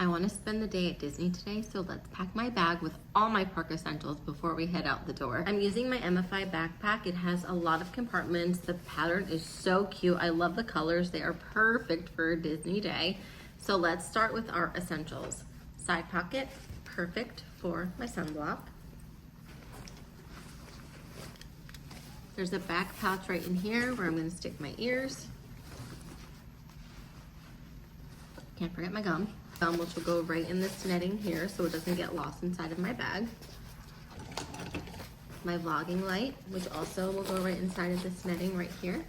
I want to spend the day at Disney today, so let's pack my bag with all my park essentials before we head out the door. I'm using my Emmafy backpack. It has a lot of compartments. The pattern is so cute. I love the colors. They are perfect for a Disney day. So let's start with our essentials. Side pocket, perfect for my sunblock. There's a back pouch right in here where I'm going to stick my ears. Can't forget my gum. Which will go right in this netting here so it doesn't get lost inside of my bag. My vlogging light, which also will go right inside of this netting right here.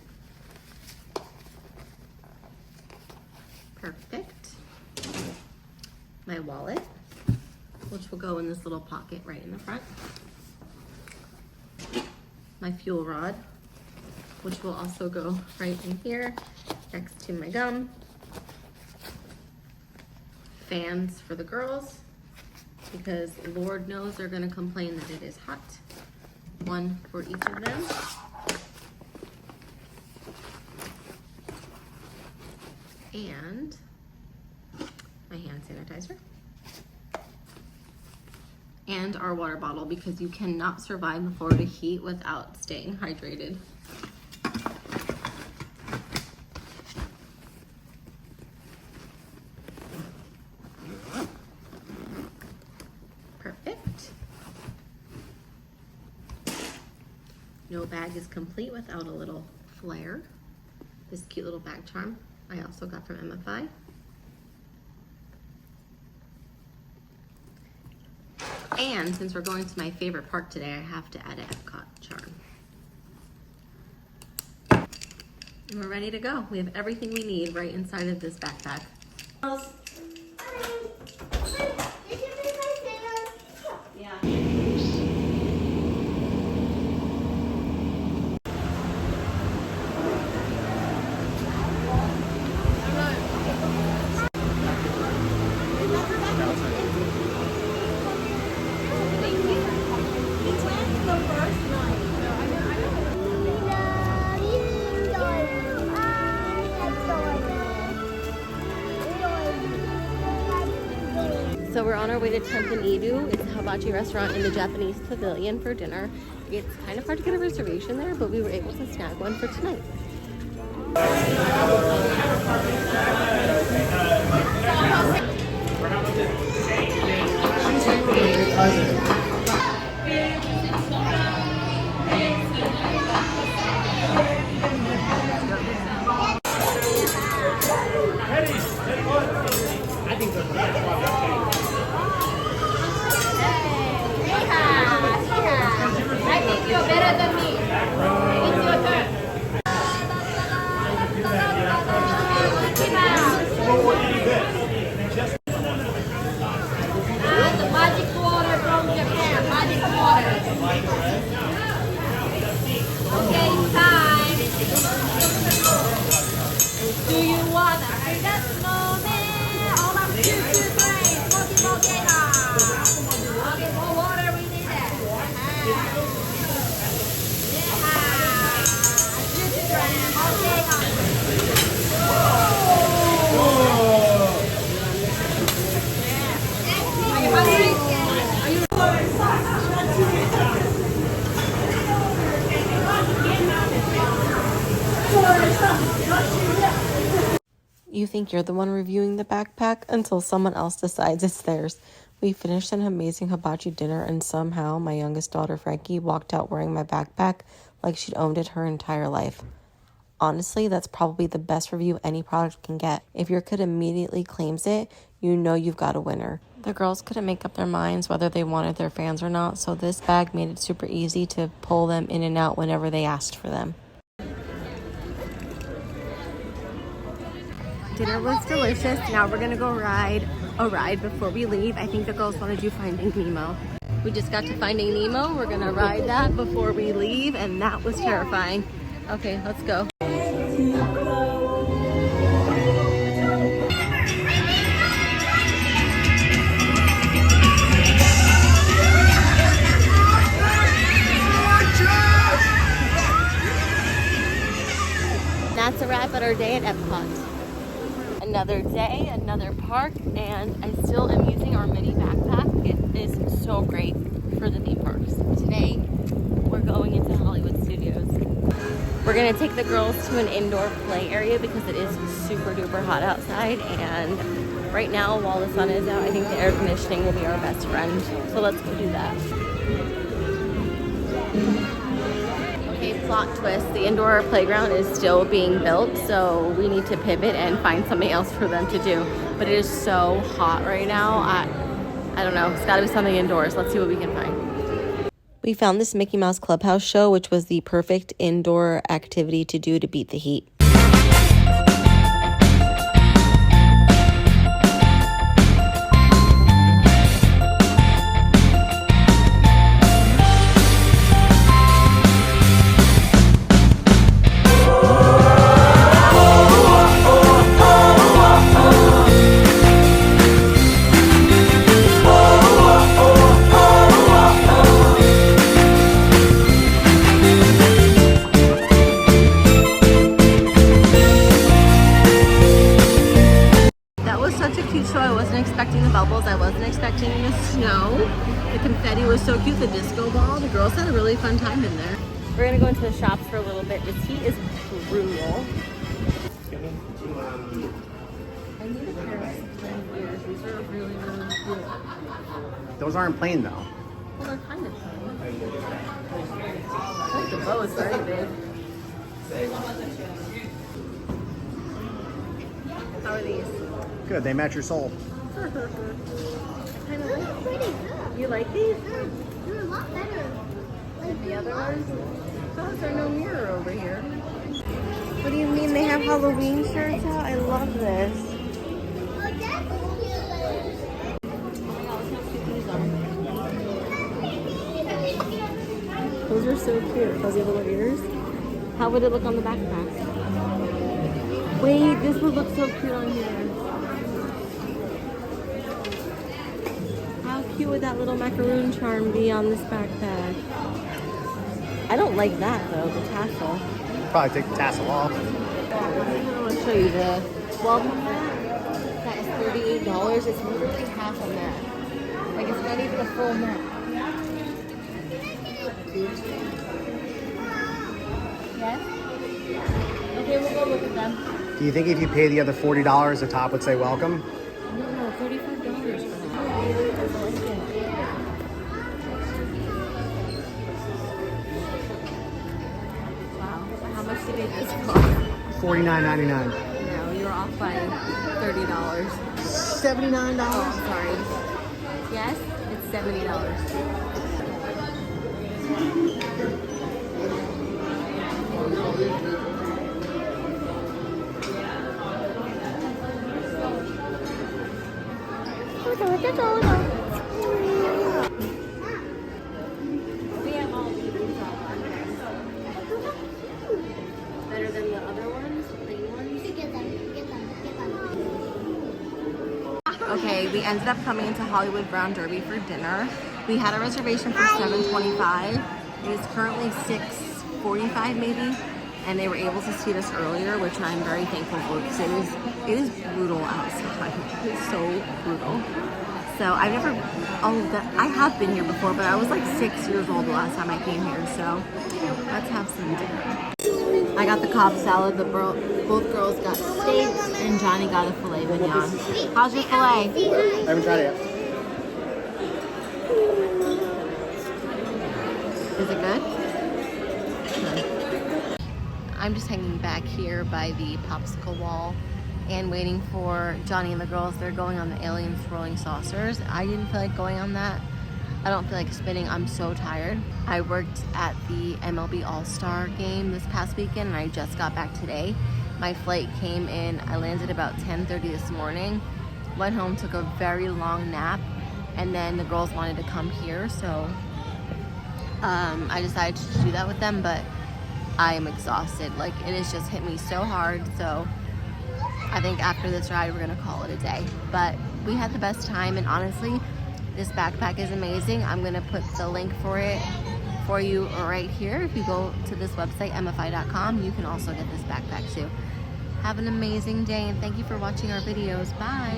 Perfect. My wallet, which will go in this little pocket right in the front. My fuel rod, which will also go right in here next to my gum. Fans for the girls, because Lord knows they're gonna complain that it is hot. One for each of them. And my hand sanitizer. And our water bottle, because you cannot survive the Florida heat without staying hydrated. No bag is complete without a little flare. This cute little bag charm I also got from Emmafy. And since we're going to my favorite park today, I have to add an Epcot charm. And we're ready to go. We have everything we need right inside of this backpack. So we're on our way to Tempin Idu. It's a hibachi restaurant in the Japanese pavilion for dinner. It's kind of hard to get a reservation there, but we were able to snag one for tonight. You think you're the one reviewing the backpack until someone else decides it's theirs. We finished an amazing hibachi dinner, and somehow my youngest daughter, Frankie, walked out wearing my backpack like she'd owned it her entire life. Honestly, that's probably the best review any product can get. If your kid immediately claims it, you know you've got a winner. The girls couldn't make up their minds whether they wanted their fans or not, so this bag made it super easy to pull them in and out whenever they asked for them. Dinner was delicious. Now we're gonna go ride a ride before we leave. I think the girls want to do Finding Nemo. We just got to Finding Nemo. We're gonna ride that before we leave, and that was terrifying. Okay, let's go. That's a wrap at our day at Epcot. Another day, another park, and I our mini backpack. It is so great for the theme parks. Today, we're going into Hollywood Studios. We're gonna take the girls to an indoor play area because it is super duper hot outside, and right now, while the sun is out, I think the air conditioning will be our best friend. So let's go do that. Okay, plot twist. The indoor playground is still being built, so we need to pivot and find something else for them to do. But it is so hot right now. I don't know. It's gotta be something indoors. Let's see what we can find. We found this Mickey Mouse Clubhouse show, which was the perfect indoor activity to do to beat the heat. I wasn't expecting the snow. The confetti was so cute. The disco ball. The girls had a really fun time in there. We're gonna go into the shops for a little bit. This heat is brutal. I need a pair of plain ears. These are really, really cute. Those aren't plain though. Well, they're kind of plain. I think the bow is very big. How are these? Good. They match your soul. I kind of like them. You like these? They're a lot better. Like the other ones? Those are no mirror over here. What do you mean they have Halloween shirts out? I love this. Oh, that's cute. Those are so cute. Fuzzy little ears. How would it look on the backpack? Wait, this would look so cute on here. How cute would that little macaroon charm be on this backpack? I don't like that though, the tassel. Probably take the tassel off. I want to show you the welcome mat. That is $38. It's literally half a mat. Like it's not even a full mat. Yes? Okay, we'll go look at them. Do you think if you pay the other $40, the top would say welcome? No, $35 for that. Wow, how much did this cost? $49.99. No, you're off by $30. $79. Oh, I'm sorry. Yes, it's $70. Better than the other ones, plain ones. Get them. Okay, we ended up coming into Hollywood Brown Derby for dinner. We had a reservation for 7:25. It is currently 6:45 maybe, and they were able to seat us earlier, which I'm very thankful for because it is brutal outside. It's so brutal. So I have been here before, but I was like 6 years old the last time I came here. So let's have some dinner. I got the Cobb salad. Both girls got steaks, and Johnny got a filet mignon. How's your filet? I haven't tried it yet. Is it good? Good. I'm just hanging back here by the popsicle wall and waiting for Johnny and the girls. They're going on the alien swirling saucers. I didn't feel like going on that. I don't feel like spinning. I'm so tired. I worked at the MLB All-Star game this past weekend and I just got back today. My flight came in, I landed about 10:30 this morning, went home, took a very long nap, and then the girls wanted to come here, so I decided to do that with them, but I am exhausted. Like, it has just hit me so hard, so I think after this ride, we're gonna call it a day. But we had the best time, and honestly, this backpack is amazing. I'm gonna put the link for it for you right here. If you go to this website, emmafy.com, you can also get this backpack too. Have an amazing day, and thank you for watching our videos. Bye.